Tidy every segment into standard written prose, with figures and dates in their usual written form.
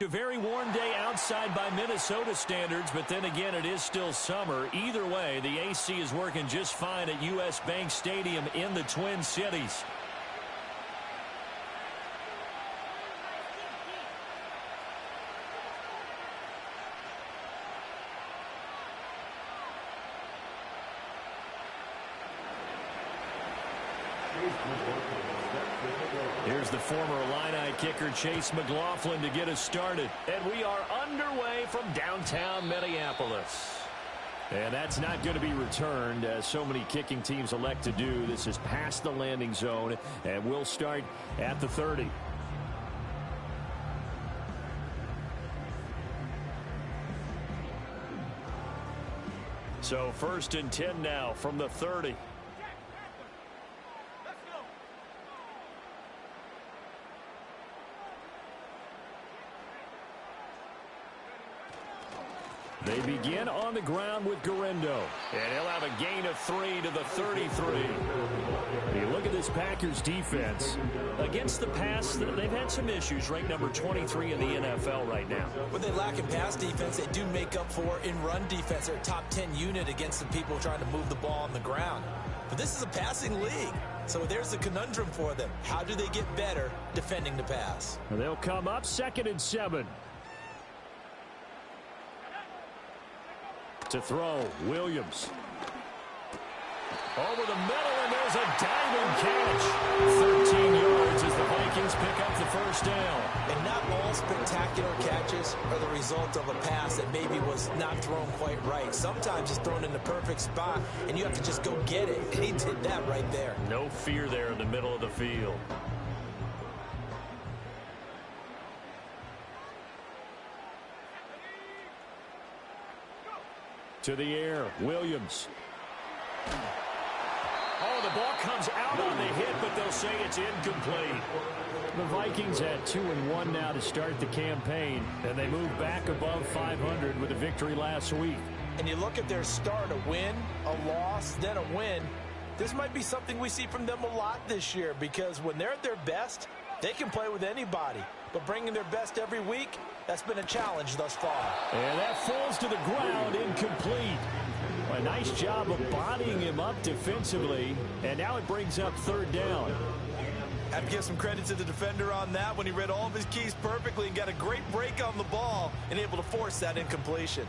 A very warm day outside by Minnesota standards, but then again, it is still summer. Either way, the AC is working just fine at U.S. Bank Stadium in the Twin Cities. Here's the former Illini kicker Chase McLaughlin to get us started. And we are underway from downtown Minneapolis. And that's not going to be returned, as so many kicking teams elect to do. This is past the landing zone, and we'll start at the 30. So 1st and 10 now from the 30. They begin on the ground with Guerendo. And he'll have a gain of 3 to the 33. You look at this Packers defense. Against the pass, they've had some issues. Ranked number 23 in the NFL right now. What they lack in pass defense, they do make up for in run defense. They're a top 10 unit against the people trying to move the ball on the ground. But this is a passing league. So there's a conundrum for them. How do they get better defending the pass? They'll come up 2nd and 7. To throw, Williams. Over the middle, and there's a diving catch. 13 yards as the Vikings pick up the first down. And not all spectacular catches are the result of a pass that maybe was not thrown quite right. Sometimes it's thrown in the perfect spot, and you have to just go get it. And he did that right there. No fear there in the middle of the field. To the air, Williams. Oh, the ball comes out on the hit, but they'll say it's incomplete. The Vikings at 2-1 now to start the campaign, and they move back above 500 with a victory last week. And you look at their start, a win, a loss, then a win. This might be something we see from them a lot this year, because when they're at their best, they can play with anybody. But bringing their best every week, that's been a challenge thus far. And that falls to the ground, incomplete. A nice job of bodying him up defensively, and now it brings up 3rd down. Have to give some credit to the defender on that when he read all of his keys perfectly and got a great break on the ball and able to force that incompletion.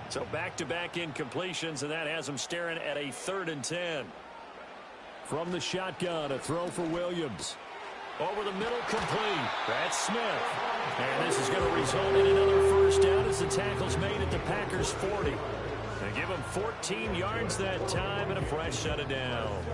So back-to-back incompletions, and that has him staring at a 3rd and 10. From the shotgun, a throw for Williams. Over the middle, complete. That's Smith. And this is going to result in another first down as the tackle's made at the Packers' 40. They give him 14 yards that time and a fresh set of downs.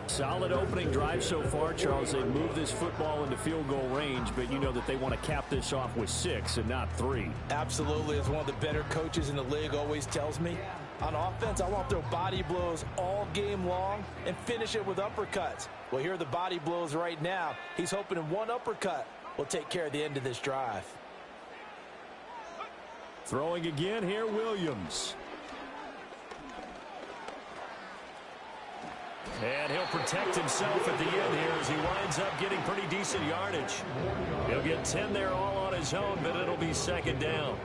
Solid opening drive so far, Charles. They've moved this football into field goal range, but you know that they want to cap this off with 6 and not 3. Absolutely. As one of the better coaches in the league always tells me, on offense, I want to throw body blows all game long and finish it with uppercuts. Well, here are the body blows right now. He's hoping in one uppercut will take care of the end of this drive. Throwing again here, Williams. And he'll protect himself at the end here as he winds up getting pretty decent yardage. He'll get 10 there all on his own, but it'll be 2nd down.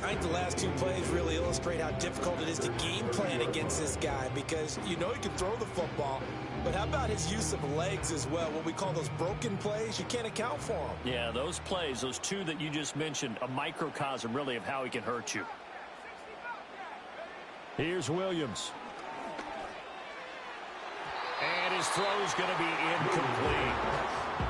I think the last 2 plays really illustrate how difficult it is to game plan against this guy, because you know he can throw the football, but how about his use of legs as well? What we call those broken plays, you can't account for them. Yeah, those plays, those 2 that you just mentioned, a microcosm really of how he can hurt you. Here's Williams. And his throw's going to be incomplete.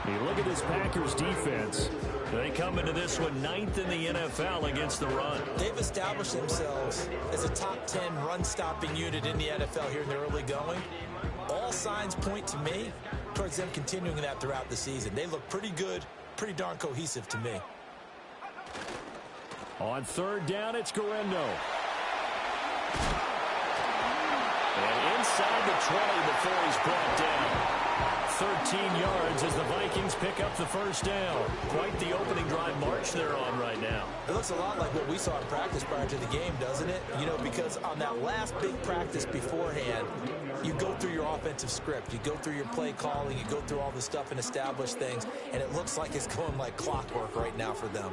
You look at this Packers defense. They come into this one 9th in the NFL against the run. They've established themselves as a top 10 run-stopping unit in the NFL here in the early going. All signs point to me towards them continuing that throughout the season. They look pretty good, pretty darn cohesive to me. On 3rd down, it's Guerendo. And inside the 20 before he's brought down. 13 yards as the Vikings pick up the first down. Quite the opening drive march they're on right now. It looks a lot like what we saw in practice prior to the game, doesn't it? You know, because on that last big practice beforehand, you go through your offensive script. You go through your play calling. You go through all the stuff and establish things. And it looks like it's going like clockwork right now for them.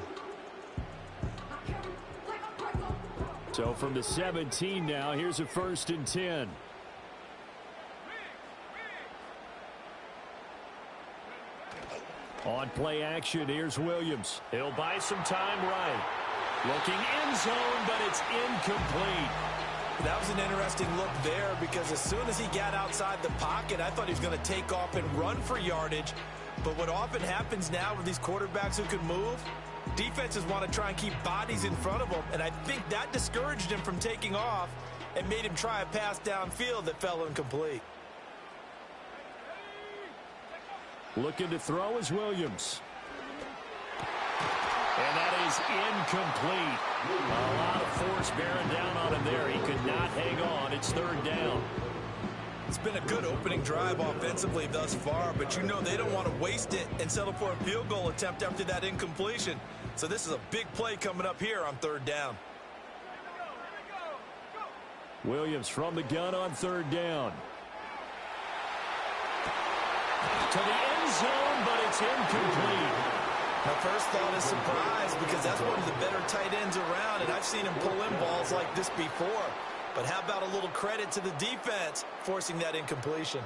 So from the 17 now, here's a 1st and 10. On play action, here's Williams. He'll buy some time right. Looking end zone, but it's incomplete. That was an interesting look there because as soon as he got outside the pocket, I thought he was going to take off and run for yardage. But what often happens now with these quarterbacks who can move, defenses want to try and keep bodies in front of them, and I think that discouraged him from taking off and made him try a pass downfield that fell incomplete. Looking to throw is Williams. And that is incomplete. A lot of force bearing down on him there. He could not hang on. It's 3rd down. It's been a good opening drive offensively thus far, but you know they don't want to waste it and settle for a field goal attempt after that incompletion. So this is a big play coming up here on 3rd down. Williams from the gun on 3rd down. To the end zone, but it's incomplete. My first thought is surprise because that's one of the better tight ends around, and I've seen him pull in balls like this before. But how about a little credit to the defense forcing that incompletion?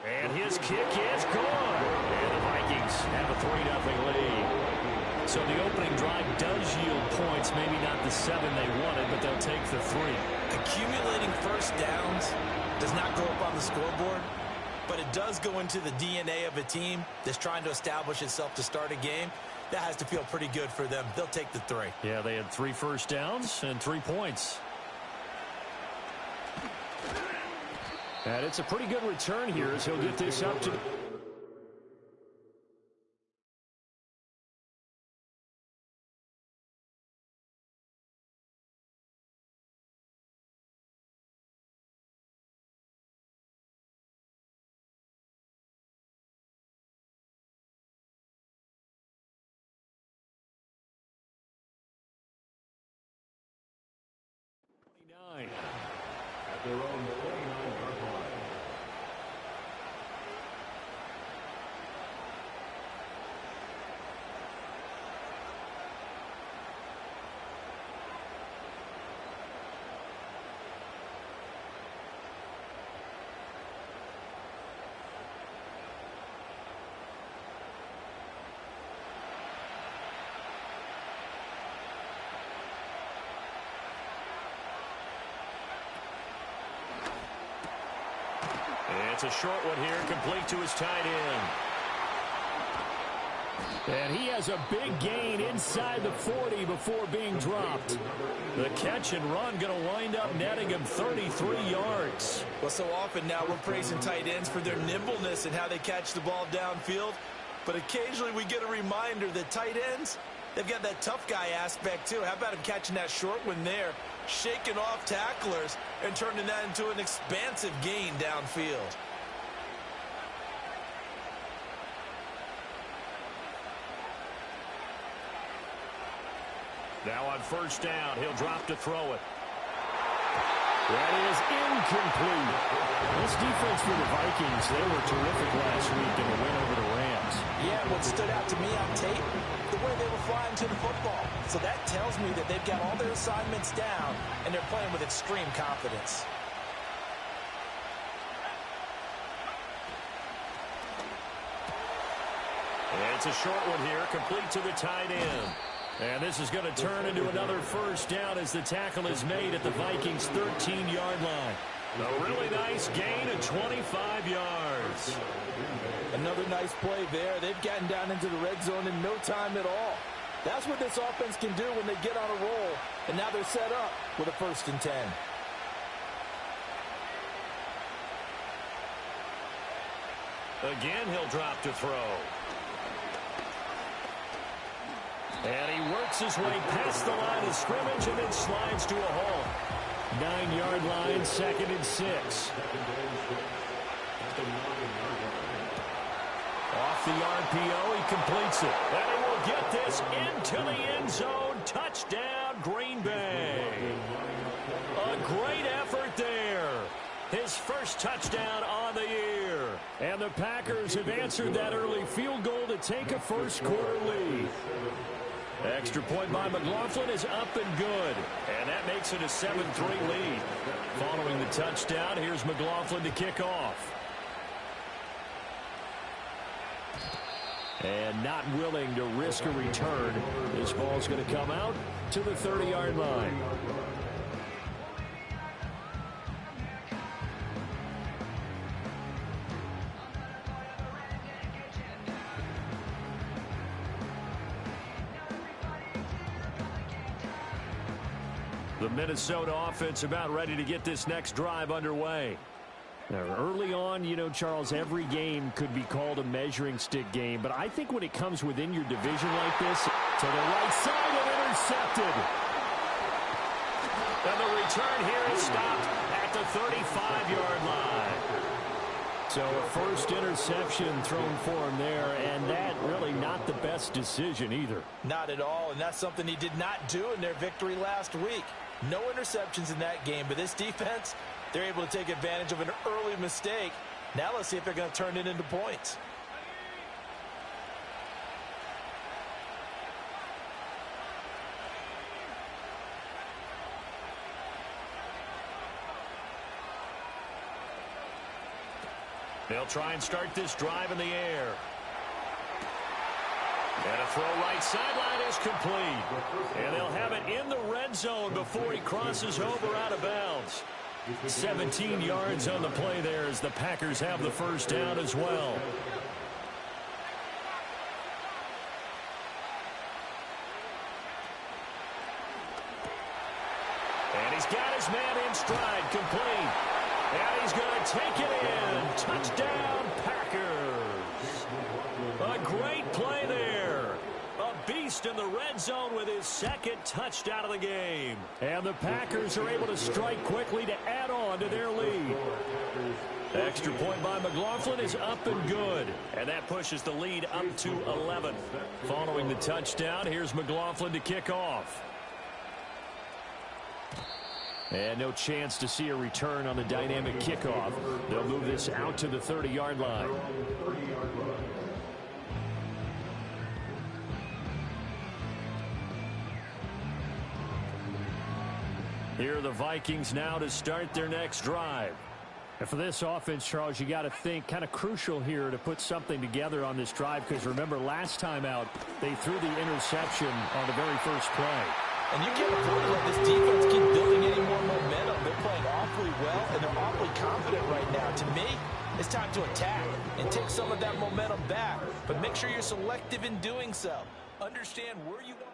And his kick is gone. And the Vikings have a 3-0 lead. So the opening drive does yield points, maybe not the 7 they wanted, but they'll take the 3. Accumulating first downs does not go up on the scoreboard, but it does go into the DNA of a team that's trying to establish itself to start a game. That has to feel pretty good for them. They'll take the 3. Yeah, they had 3 first downs and 3 points. And it's a pretty good return here as he'll get this up to... At their own 29-yard line. It's a short one here, complete to his tight end. And he has a big gain inside the 40 before being dropped. The catch and run going to wind up netting him 33 yards. Well, so often now we're praising tight ends for their nimbleness and how they catch the ball downfield. But occasionally we get a reminder that tight ends, they've got that tough guy aspect too. How about him catching that short one there, shaking off tacklers, and turning that into an expansive gain downfield. Now on 1st down, he'll drop to throw it. That is incomplete. This defense for the Vikings, they were terrific last week in the win over the Rams. Yeah, what stood out to me on tape, the way they were flying to the football. So that tells me that they've got all their assignments down, and they're playing with extreme confidence. It's a short one here, complete to the tight end. And this is going to turn into another 1st down as the tackle is made at the Vikings' 13-yard line. A really nice gain of 25 yards. Another nice play there. They've gotten down into the red zone in no time at all. That's what this offense can do when they get on a roll. And now they're set up with a 1st and 10. Again, he'll drop to throw. And he works his way past the line of scrimmage and then slides to a halt. 9-yard line, 2nd and 6. Off the RPO, he completes it. And he will get this into the end zone. Touchdown, Green Bay. A great effort there. His first touchdown on the year. And the Packers have answered that early field goal to take a first-quarter lead. Extra point by McLaughlin is up and good. And that makes it a 7-3 lead. Following the touchdown, here's McLaughlin to kick off. And not willing to risk a return. This ball's going to come out to the 30-yard line. The Minnesota offense about ready to get this next drive underway. Now, early on, you know, Charles, every game could be called a measuring stick game, but I think when it comes within your division like this, to the right side and intercepted. And the return here is stopped at the 35-yard line. So a first interception thrown for him there, and that really not the best decision either. Not at all, and that's something he did not do in their victory last week. No interceptions in that game, but this defense, they're able to take advantage of an early mistake. Now let's see if they're going to turn it into points. They'll try and start this drive in the air. And a throw right sideline is complete. And they'll have it in the red zone before he crosses over out of bounds. 17 yards on the play there as the Packers have the first down as well. And he's got his man in stride, complete. And he's going to take it in. Touchdown, Packers. A great play there. A beast in the red zone with his second touchdown of the game. And the Packers are able to strike quickly to add on to their lead. Extra point by McLaughlin is up and good. And that pushes the lead up to 11. Following the touchdown, here's McLaughlin to kick off. And no chance to see a return on the dynamic kickoff. They'll move this out to the 30-yard line. Here are the Vikings now to start their next drive. And for this offense, Charles, you got to think kind of crucial here to put something together on this drive, because remember last time out they threw the interception on the very first play. And you can't afford to let this defense keep building any more momentum. They're playing awfully well, and they're awfully confident right now. To me, it's time to attack and take some of that momentum back. But make sure you're selective in doing so. Understand where you want.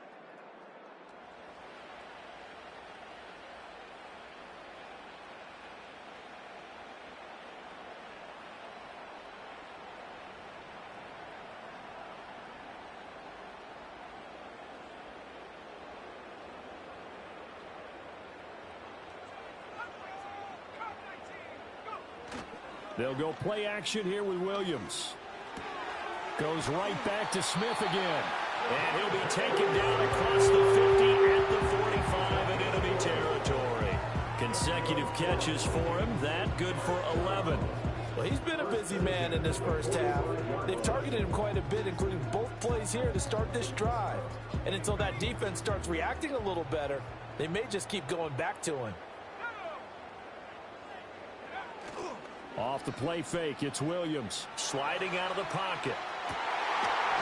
They'll go play action here with Williams. Goes right back to Smith again. And he'll be taken down across the 50 at the 45 in enemy territory. Consecutive catches for him. That good for 11. Well, he's been a busy man in this first half. They've targeted him quite a bit, including both plays here to start this drive. And until that defense starts reacting a little better, they may just keep going back to him. Off the play fake, it's Williams sliding out of the pocket.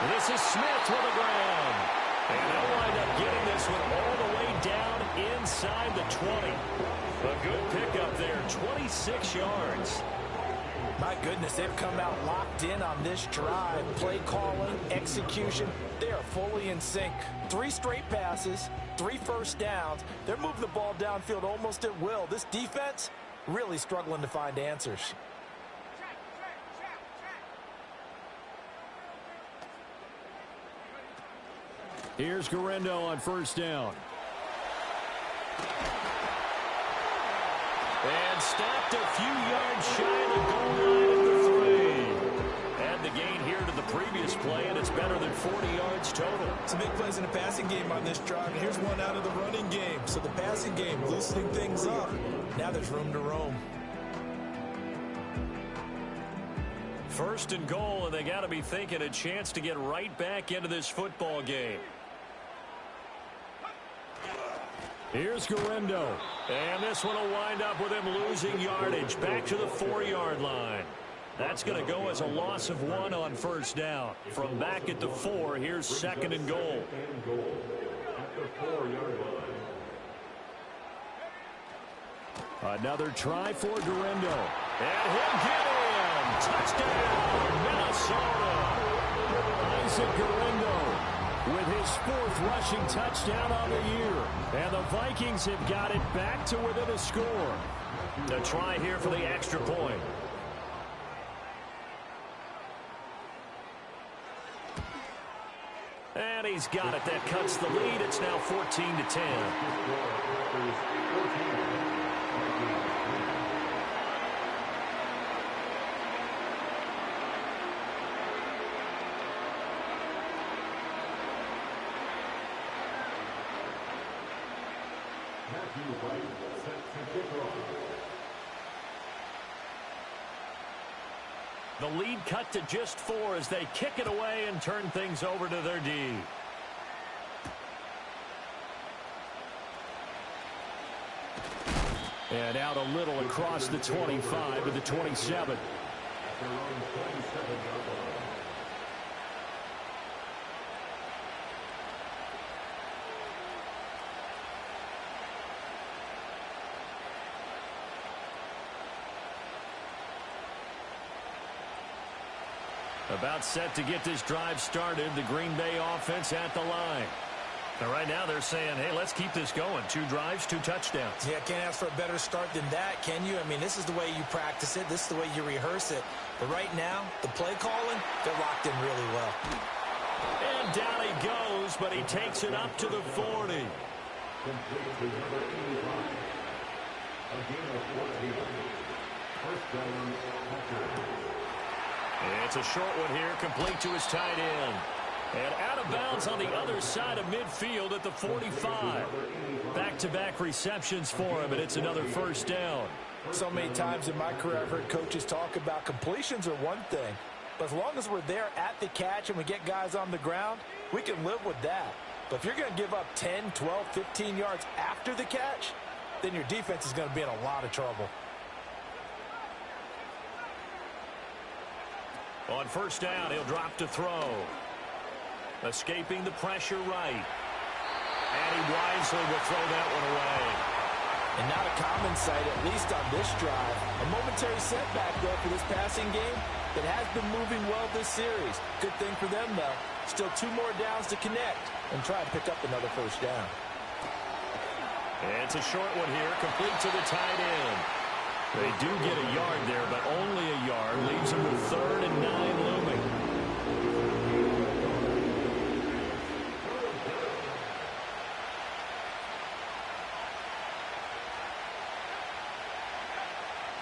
This is Smith with the ground. And they'll wind up getting this one all the way down inside the 20. A good pickup there, 26 yards. My goodness, they've come out locked in on this drive. Play calling, execution, they are fully in sync. 3 straight passes, 3 first downs. They're moving the ball downfield almost at will. This defense really struggling to find answers. Here's Guerrero on first down. And stopped a few yards shy of the goal line at the 3. And the gain here to the previous play, and it's better than 40 yards total. Some big plays in the passing game on this drive, and here's one out of the running game. So the passing game loosening things up. Now there's room to roam. First and goal, and they got to be thinking a chance to get right back into this football game. Here's Guerrero. And this one will wind up with him losing yardage back to the 4-yard line. That's going to go as a loss of 1 on first down. From back at the 4, here's second and goal. Another try for Guerrero. And he'll get in. Touchdown, Minnesota. Isaac Guerrero with his 4th rushing touchdown on the year. And the Vikings have got it back to within a score. A try here for the extra point. And he's got it. That cuts the lead. It's now 14-10. The lead cut to just 4 as they kick it away and turn things over to their D. And out a little across the 25 to the 27. About set to get this drive started. The Green Bay offense at the line. And right now they're saying, hey, let's keep this going. 2 drives, 2 touchdowns. Yeah, can't ask for a better start than that, can you? I mean, this is the way you practice it. This is the way you rehearse it. But right now, the play calling, they're locked in really well. And down he goes, but he takes it up to the 40. It's a short one here, complete to his tight end. And out of bounds on the other side of midfield at the 45. Back-to-back receptions for him, and it's another first down. So many times in my career I've heard coaches talk about completions are one thing. But as long as we're there at the catch and we get guys on the ground, we can live with that. But if you're going to give up 10, 12, 15 yards after the catch, then your defense is going to be in a lot of trouble. On first down, he'll drop to throw. Escaping the pressure right. And he wisely will throw that one away. And not a common sight, at least on this drive. A momentary setback, though, for this passing game that has been moving well this series. Good thing for them, though. Still 2 more downs to connect and try and pick up another first down. It's a short one here, complete to the tight end. They do get a yard there, but only a yard. Leaves them with 3rd and 9 looming.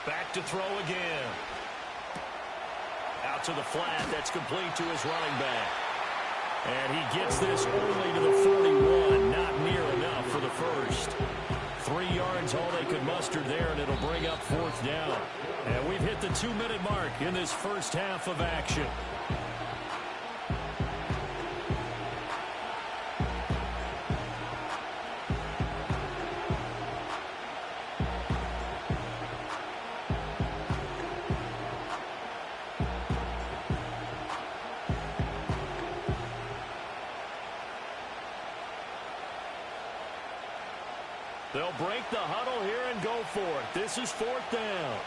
Back to throw again. Out to the flat. That's complete to his running back. And he gets this only to the 41. Not near enough for the first. 3 yards, all they could muster there, and it'll bring up 4th down. And we've hit the 2-minute mark in this first half of action. They'll break the huddle here and go for it. This is 4th down.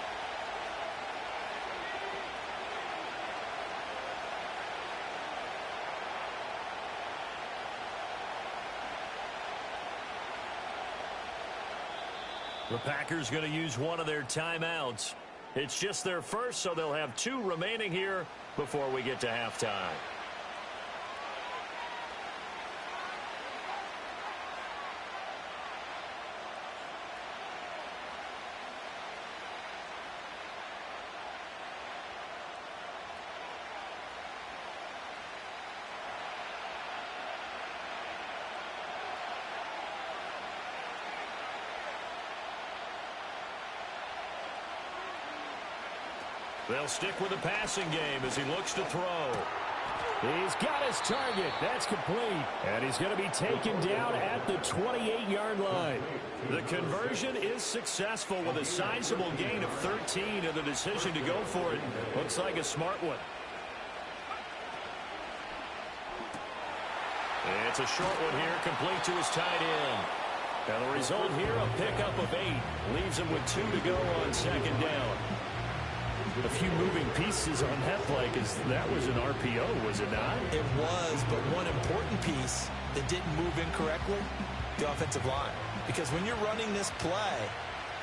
The Packers going to use one of their timeouts. It's just their first, so they'll have 2 remaining here before we get to halftime. They'll stick with the passing game as he looks to throw. He's got his target. That's complete. And he's going to be taken down at the 28-yard line. The conversion is successful with a sizable gain of 13 and the decision to go for it. Looks like a smart one. It's a short one here, complete to his tight end. And the result here, a pickup of 8. Leaves him with 2 to go on second down. A few moving pieces on that play because that was an RPO, was it not? It was, but one important piece that didn't move incorrectly, the offensive line. Because when you're running this play,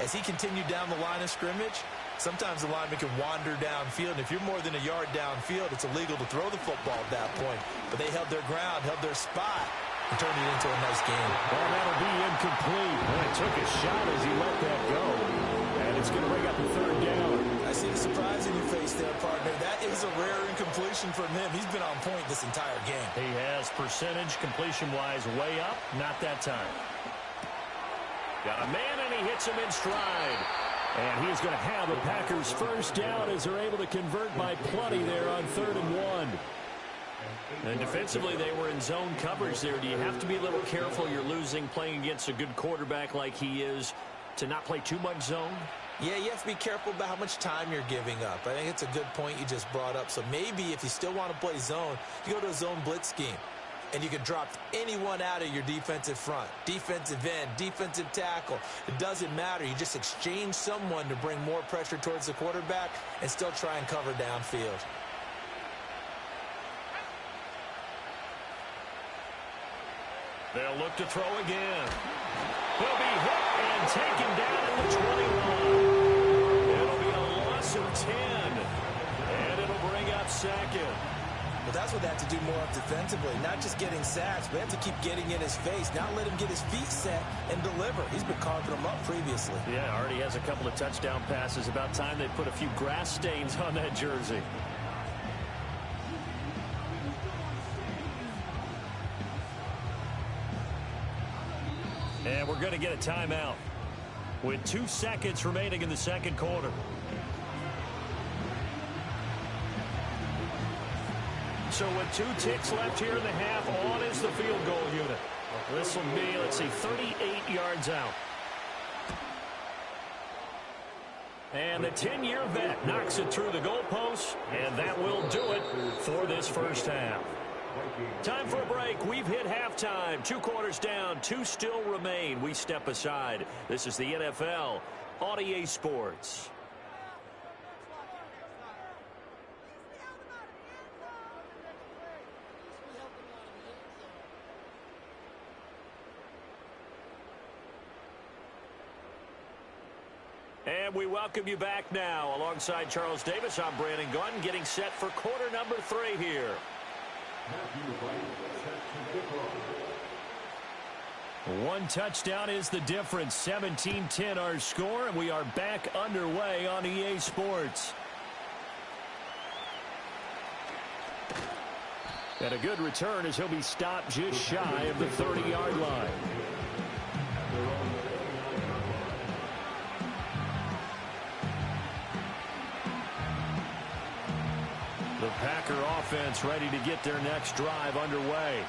as he continued down the line of scrimmage, sometimes the lineman can wander downfield. And if you're more than a yard downfield, it's illegal to throw the football at that point. But they held their ground, held their spot, and turned it into a nice game. Well, that'll be incomplete. Well, he took a shot as he let that go. And it's going to bring up the third down. I see the surprise in your face there, partner. That is a rare incompletion from him. He's been on point this entire game. He has percentage completion-wise way up. Not that time. Got a man, and he hits him in stride. And he's going to have the Packers first down as they're able to convert by plenty there on 3rd and 1. And defensively, they were in zone coverage there. Do you have to be a little careful? You're losing playing against a good quarterback like he is to not play too much zone? Yeah, you have to be careful about how much time you're giving up. I think it's a good point you just brought up. So maybe if you still want to play zone, you go to a zone blitz scheme. And you can drop anyone out of your defensive front. Defensive end, defensive tackle. It doesn't matter. You just exchange someone to bring more pressure towards the quarterback and still try and cover downfield. They'll look to throw again. He'll be hit and taken down at the 21. It'll be a loss of 10. And it'll bring up 2nd. Well, that's what they have to do more of defensively. Not just getting sacks, but they have to keep getting in his face. Not let him get his feet set and deliver. He's been carving them up previously. Yeah, already has a couple of touchdown passes. About time they put a few grass stains on that jersey. And we're going to get a timeout with 2 seconds remaining in the second quarter. So with 2 ticks left here in the half, on is the field goal unit. This will be, let's see, 38 yards out. And the 10-year vet knocks it through the goalpost, and that will do it for this first half. Time for a break. We've hit halftime. 2 quarters down, 2 still remain. We step aside. This is the NFL on EA Sports. And we welcome you back now. Alongside Charles Davis, I'm Brandon Gunn, getting set for quarter number 3 here. One touchdown is the difference. 17-10 our score, and we are back underway on EA Sports. And a good return as he'll be stopped just shy of the 30-yard line. The Packer offense ready to get their next drive underway.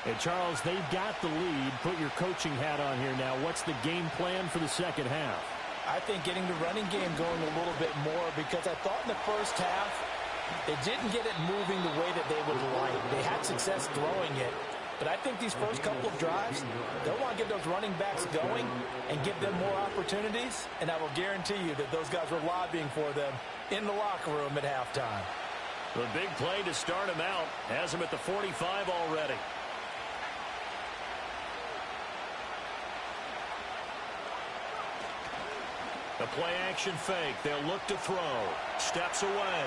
And Charles, they've got the lead. Put your coaching hat on here now. What's the game plan for the second half? I think getting the running game going a little bit more, because I thought in the first half they didn't get it moving the way that they would like. They had success throwing it. But I think these first couple of drives, they'll want to get those running backs going and give them more opportunities. And I will guarantee you that those guys were lobbying for them in the locker room at halftime. The big play to start him out has him at the 45 already. The play-action fake. They'll look to throw. Steps away.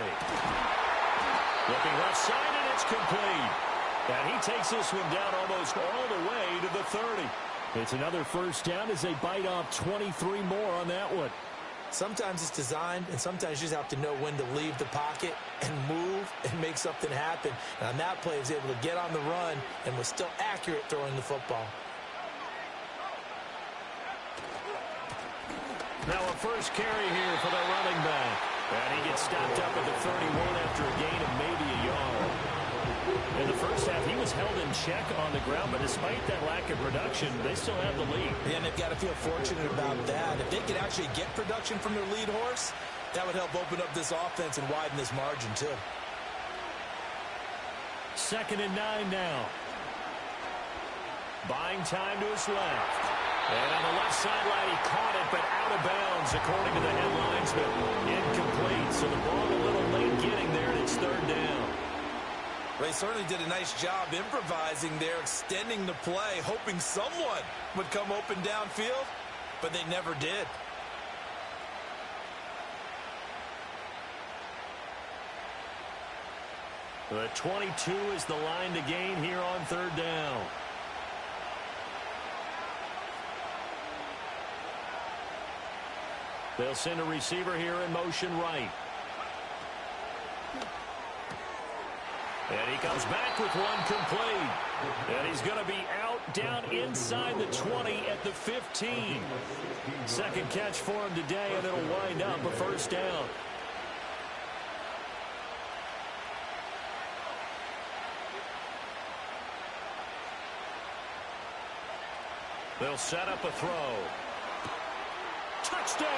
Looking left side, and it's complete. And he takes this one down almost all the way to the 30. It's another first down as they bite off 23 more on that one. Sometimes it's designed, and sometimes you just have to know when to leave the pocket and move and make something happen. And on that play, he was able to get on the run and was still accurate throwing the football. Now a first carry here for the running back. And he gets stopped up at the 31 after a gain of maybe a yard. In the first half, he was held in check on the ground, but despite that lack of production, they still have the lead. And they've got to feel fortunate about that. If they could actually get production from their lead horse, that would help open up this offense and widen this margin, too. 2nd and 9 now. Buying time to his left. And on the left sideline, he caught it, but out of bounds, according to the head linesman. Incomplete, so the ball a little late getting there, and it's 3rd down. They certainly did a nice job improvising there, extending the play, hoping someone would come open downfield, but they never did. The 22 is the line to gain here on 3rd down. They'll send a receiver here in motion right. And he comes back with one complete. And he's going to be out down inside the 20 at the 15. Second catch for him today, and it'll wind up a 1st down. They'll set up a throw. Touchdown!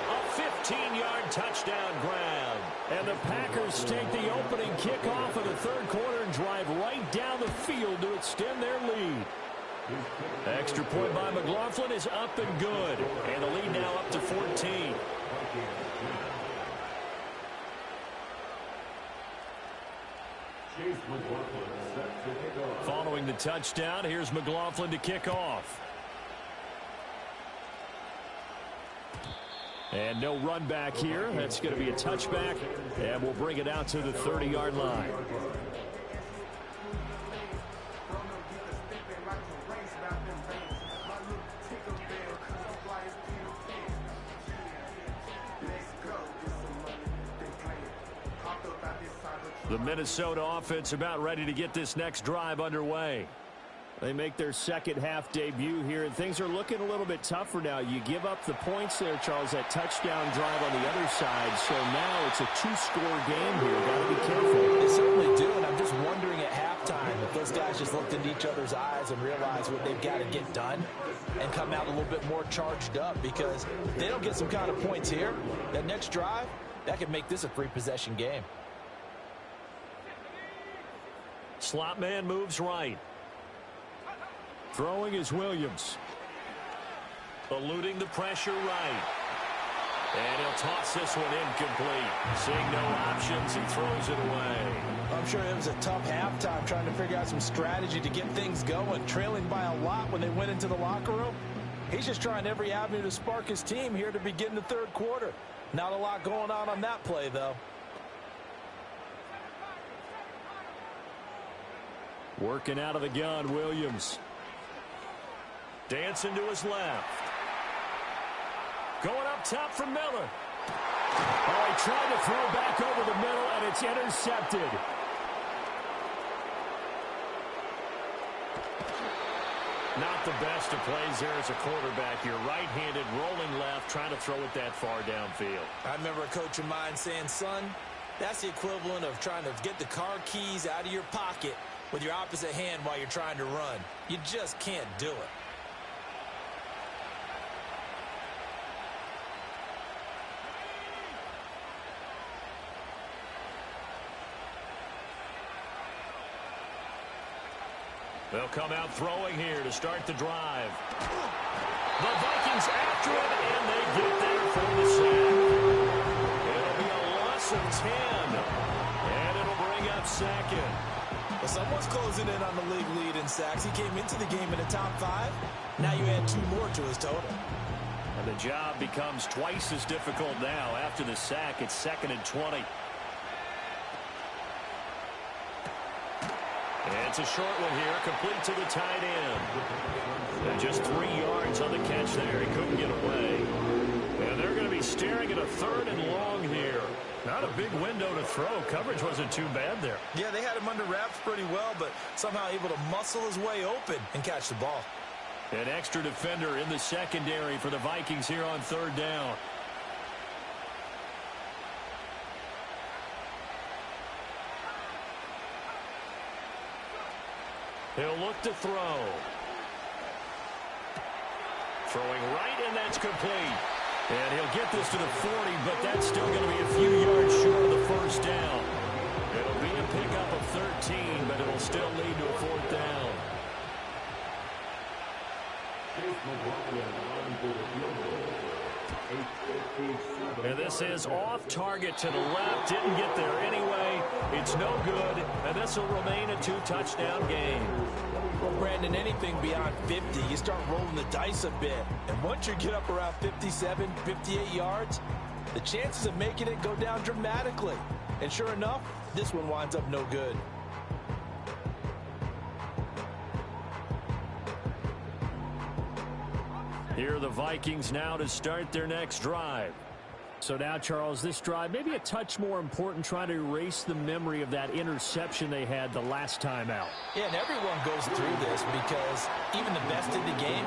A 15-yard touchdown grab. And the Packers take the opening kickoff of the 3rd quarter and drive right down the field to extend their lead. Extra point by McLaughlin is up and good. And the lead now up to 14. Following the touchdown, here's McLaughlin to kick off. And no run back here. That's going to be a touchback, and we'll bring it out to the 30-yard line. The Minnesota offense about ready to get this next drive underway. They make their second half debut here, and things are looking a little bit tougher now. You give up the points there, Charles, that touchdown drive on the other side. So now it's a 2-score game here. Got to be careful. They certainly do, and I'm just wondering at halftime if those guys just looked into each other's eyes and realized what they've got to get done and come out a little bit more charged up, because if they don't get some kind of points here, that next drive, that could make this a 3-possession game. Slot man moves right. Throwing is Williams. Eluding the pressure right. And he'll toss this one incomplete. Seeing no options, he throws it away. I'm sure it was a tough halftime trying to figure out some strategy to get things going. Trailing by a lot when they went into the locker room. He's just trying every avenue to spark his team here to begin the 3rd quarter. Not a lot going on that play, though. Working out of the gun, Williams. Dancing to his left. Going up top for Miller. Oh, he tried to throw back over the middle, and it's intercepted. Not the best of plays there as a quarterback. You're right-handed, rolling left, trying to throw it that far downfield. I remember a coach of mine saying, son, that's the equivalent of trying to get the car keys out of your pocket with your opposite hand while you're trying to run. You just can't do it. They'll come out throwing here to start the drive. The Vikings after it, and they get there for the sack. It'll be a loss of 10, and it'll bring up 2nd. Well, someone's closing in on the league lead in sacks. He came into the game in the top 5. Now you add 2 more to his total. And the job becomes twice as difficult now. After the sack, it's 2nd and 20. And it's a short one here, complete to the tight end. And just 3 yards on the catch there. He couldn't get away. And they're going to be staring at a 3rd and long here. Not a big window to throw. Coverage wasn't too bad there. Yeah, they had him under wraps pretty well, but somehow able to muscle his way open and catch the ball. An extra defender in the secondary for the Vikings here on 3rd down. He'll look to throw. Throwing right, and that's complete. And he'll get this to the 40, but that's still going to be a few yards short of the first down. It'll be a pickup of 13, but it'll still lead to a fourth down. And this is off target to the left. Didn't get there anyway. It's no good, and this will remain a two-touchdown game. Well, Brandon, anything beyond 50, you start rolling the dice a bit. And once you get up around 57, 58 yards, the chances of making it go down dramatically. And sure enough, this one winds up no good. Here are the Vikings now to start their next drive. So now, Charles, this drive maybe a touch more important, trying to erase the memory of that interception they had the last time out. Yeah, and everyone goes through this because even the best in the game,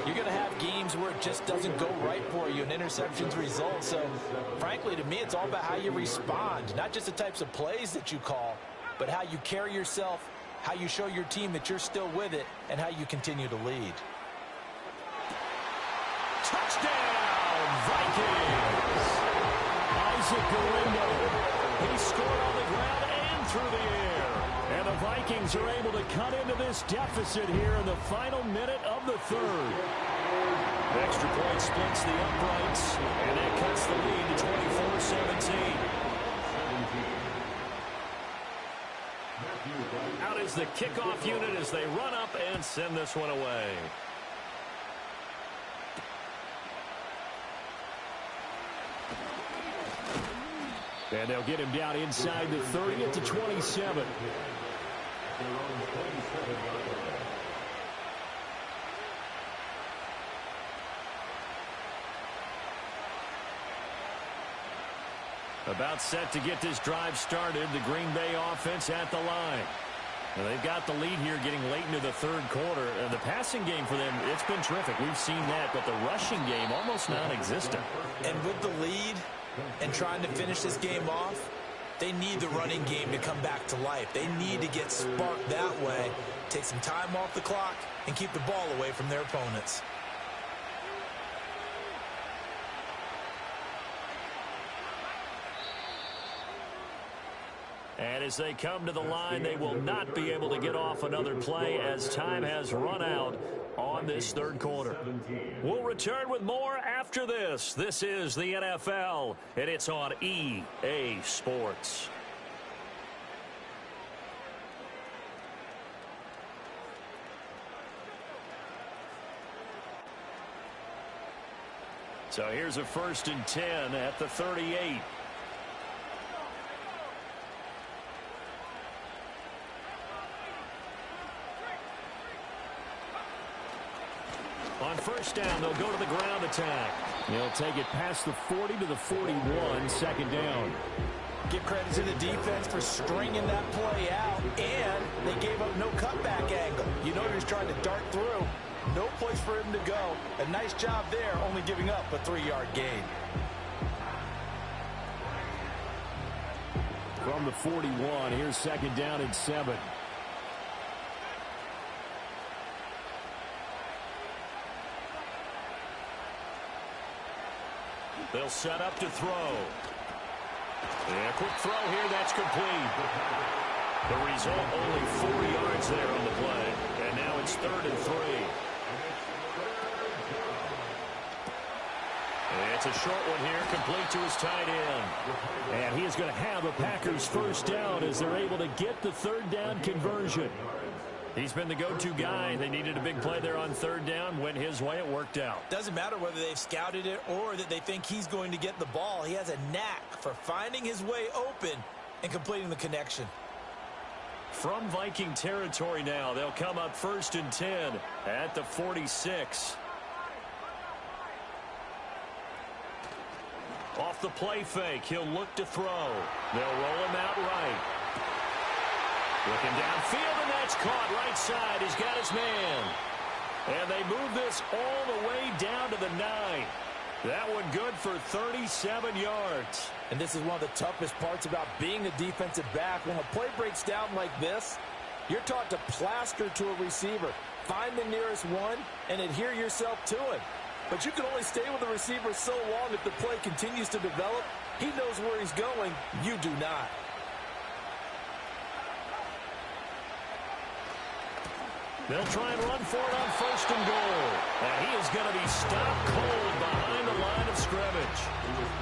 you're going to have games where it just doesn't go right for you and interceptions result. So, frankly, to me, it's all about how you respond, not just the types of plays that you call, but how you carry yourself, how you show your team that you're still with it, and how you continue to lead. Touchdown, Vikings! Isaac Guerrero. He scored on the ground and through the air. And the Vikings are able to cut into this deficit here in the final minute of the third. Extra point splits the uprights, and that cuts the lead to 24-17. Out is the kickoff unit as they run up and send this one away. And they'll get him down inside the 30 at the 27. About set to get this drive started, the Green Bay offense at the line. And they've got the lead here getting late into the third quarter. The passing game for them, it's been terrific. We've seen that, but the rushing game almost non-existent. And with the lead and trying to finish this game off, they need the running game to come back to life. They need to get sparked that way, take some time off the clock, and keep the ball away from their opponents. And as they come to the line, they will not be able to get off another play as time has run out on this third quarter. We'll return with more after this. This is the NFL, and it's on EA Sports. So here's a 1st and 10 at the 38. On 1st down, they'll go to the ground attack. They'll take it past the 40 to the 41, 2nd down. Give credit to the defense for stringing that play out, and they gave up no cutback angle. You know he's trying to dart through. No place for him to go. A nice job there, only giving up a 3-yard gain. From the 41, here's 2nd down and 7. They'll set up to throw. Yeah, quick throw here, that's complete. The result, only 4 yards there on the play. And now it's 3rd and 3. It's a short one here, complete to his tight end. And he is going to have a Packers 1st down as they're able to get the 3rd down conversion. He's been the go-to guy. They needed a big play there on 3rd down. Went his way, it worked out. Doesn't matter whether they've scouted it or that they think he's going to get the ball. He has a knack for finding his way open and completing the connection. From Viking territory now, they'll come up 1st and 10 at the 46. Off the play fake, he'll look to throw. They'll roll him out right. Looking downfield, and that's caught right side. He's got his man. And they move this all the way down to the 9. That one good for 37 yards. And this is one of the toughest parts about being a defensive back. When a play breaks down like this, You're taught to plaster to a receiver. Find the nearest one and adhere yourself to him. But you can only stay with the receiver so long if the play continues to develop. He knows where he's going. You do not. They'll try and run for it on 1st and goal. And he is going to be stopped cold behind the line of scrimmage.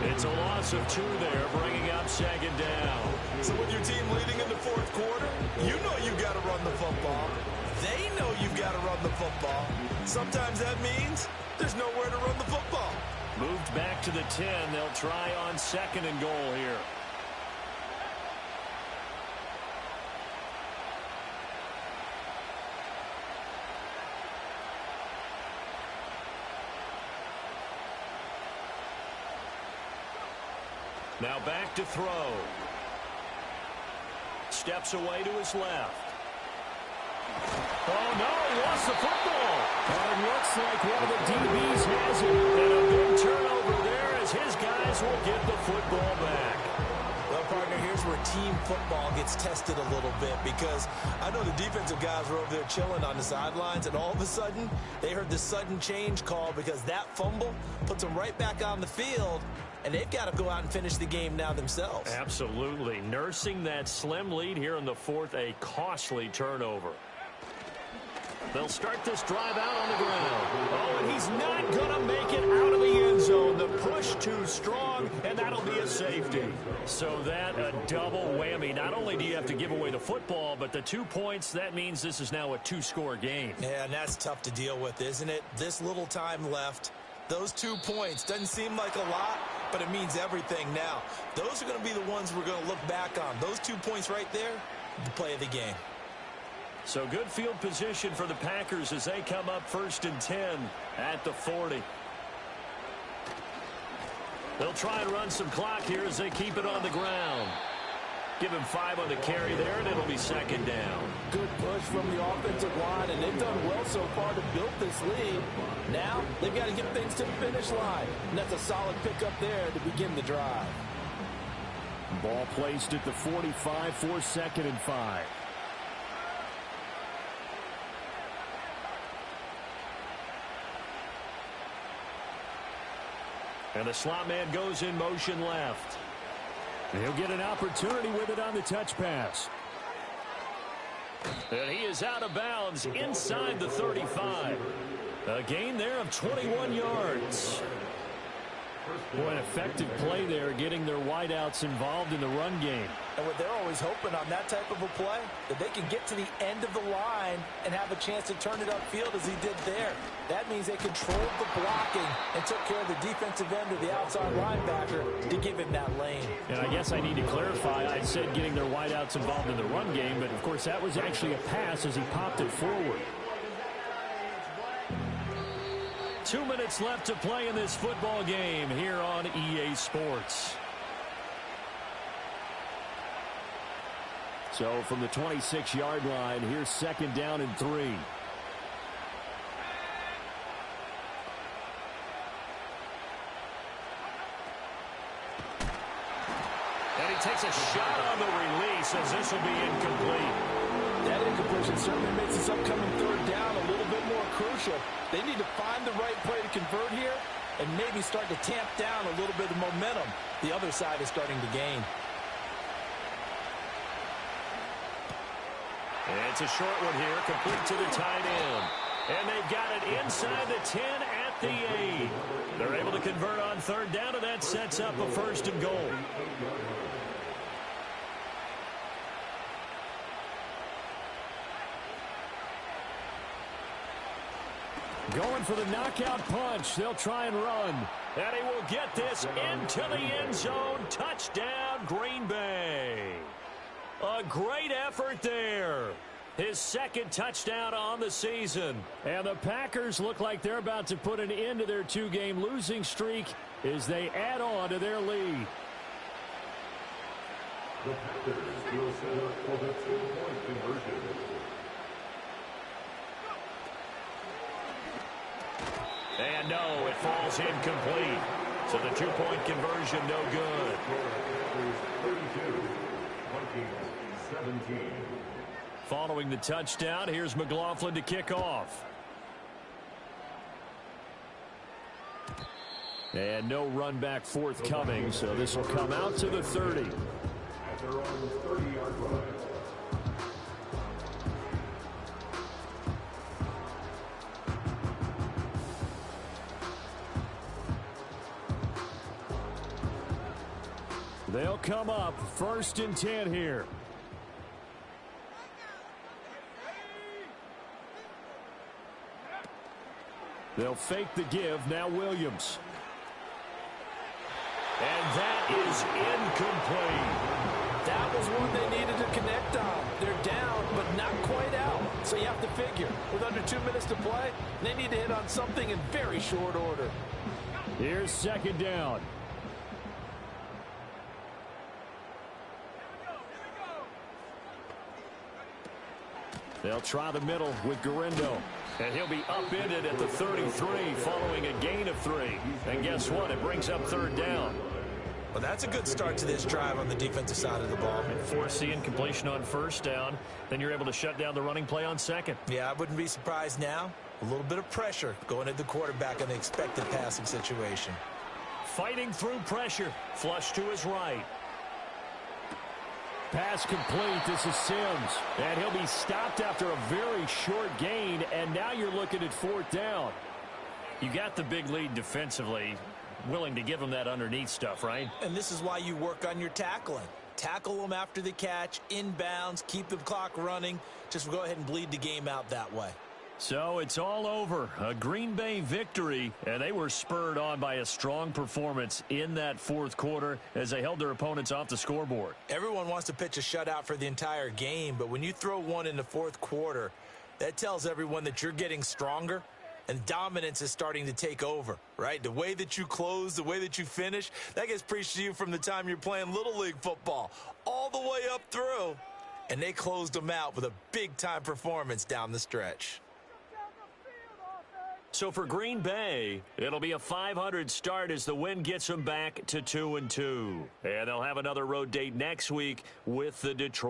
It's a loss of 2 there, bringing up 2nd down. So with your team leading in the 4th quarter, you know you've got to run the football. They know you've got to run the football. Sometimes that means there's nowhere to run the football. Moved back to the 10. They'll try on 2nd and goal here. Now back to throw. Steps away to his left. Oh, no, he lost the football. And it looks like one of the DBs has it. And a big turnover there as his guys will get the football back. Well, partner, here's where team football gets tested a little bit, because I know the defensive guys were over there chilling on the sidelines, and all of a sudden, they heard the sudden change call because that fumble puts them right back on the field, and they've got to go out and finish the game now themselves. Absolutely. Nursing that slim lead here in the 4th, a costly turnover. They'll start this drive out on the ground. Oh, and he's not going to make it out of the end zone. The push too strong, and that'll be a safety. So that a double whammy. Not only do you have to give away the football, but the 2 points, that means this is now a 2-score game. Yeah, and that's tough to deal with, isn't it? This little time left. Those 2 points doesn't seem like a lot, but it means everything now. Those are going to be the ones we're going to look back on. Those 2 points right there, the play of the game. So good field position for the Packers as they come up 1st and 10 at the 40. They'll try and run some clock here as they keep it on the ground. Give him 5 on the carry there, and it'll be 2nd down. Good push from the offensive line, and they've done well so far to build this lead. Now they've got to get things to the finish line, and that's a solid pickup there to begin the drive. Ball placed at the 45 for 2nd and 5. And the slot man goes in motion left. He'll get an opportunity with it on the touch pass. And he is out of bounds inside the 35. A gain there of 21 yards. Boy, an effective play there, getting their wideouts involved in the run game. And what they're always hoping on that type of a play, that they can get to the end of the line and have a chance to turn it upfield as he did there. That means they controlled the blocking and took care of the defensive end of the outside linebacker to give him that lane. And I guess I need to clarify, I said getting their wideouts involved in the run game, but of course that was actually a pass as he popped it forward. 2 minutes left to play in this football game here on EA Sports. So from the 26-yard line, here's 2nd down and 3. And he takes a shot on the release as this will be incomplete. That incompletion certainly makes this upcoming 3rd down a little bit more crucial. They need to find the right play to convert here and maybe start to tamp down a little bit of momentum. The other side is starting to gain. It's a short one here, complete to the tight end. And they've got it inside the 10 at the 8. They're able to convert on 3rd down, and that sets up a 1st and goal. Going for the knockout punch. They'll try and run. And he will get this into the end zone. Touchdown, Green Bay. A great effort there. His 2nd touchdown on the season. And the Packers look like they're about to put an end to their 2-game losing streak as they add on to their lead. The Packers will set up for the 2-point conversion. And no, it falls incomplete. So the 2-point conversion no good. 32, 17. Following the touchdown, here's McLaughlin to kick off. And no run back forthcoming, so this will come out to the 30. And they're on the 30-yard line. They'll come up 1st and 10 here. They'll fake the give. Now Williams. And that is incomplete. That was one they needed to connect on. They're down, but not quite out. So you have to figure, with under 2 minutes to play, they need to hit on something in very short order. Here's 2nd down. They'll try the middle with Garindo. And he'll be upended at the 33 following a gain of 3. And guess what? It brings up 3rd down. Well, that's a good start to this drive on the defensive side of the ball. And force the incompletion on 1st down. Then you're able to shut down the running play on 2nd. Yeah, I wouldn't be surprised now. A little bit of pressure going at the quarterback in the expected passing situation. Fighting through pressure. Flush to his right. Pass complete. This is Sims. And he'll be stopped after a very short gain. And now you're looking at 4th down. You got the big lead defensively. Willing to give him that underneath stuff, right? And this is why you work on your tackling. Tackle them after the catch, inbounds, keep the clock running. Just go ahead and bleed the game out that way. So it's all over. A Green Bay victory, and they were spurred on by a strong performance in that 4th quarter as they held their opponents off the scoreboard. Everyone wants to pitch a shutout for the entire game, but when you throw one in the 4th quarter, that tells everyone that you're getting stronger and dominance is starting to take over, right? The way that you close, the way that you finish, that gets preached to you from the time you're playing Little League football all the way up through. And they closed them out with a big-time performance down the stretch. So for Green Bay, it'll be a .500 start as the win gets them back to 2-2. And they'll have another road date next week with the Detroit